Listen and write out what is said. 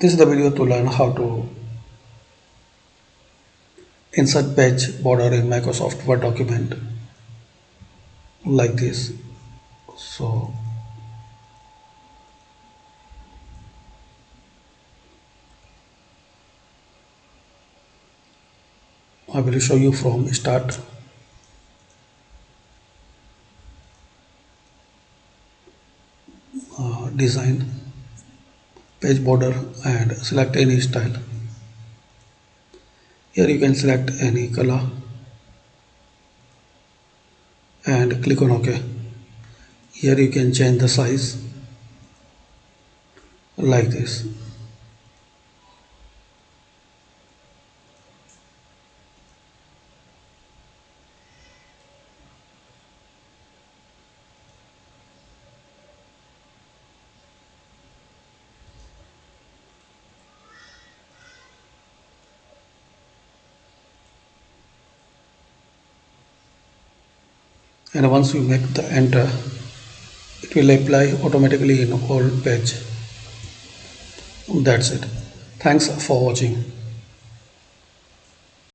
This is the video to learn how to insert page border in Microsoft Word document like this. So I will show you from start, design, page border and select any style. Here you can select any color and click on OK. Here you can change the size like this. And once you make the enter, it will apply automatically in all page. That's it. Thanks for watching.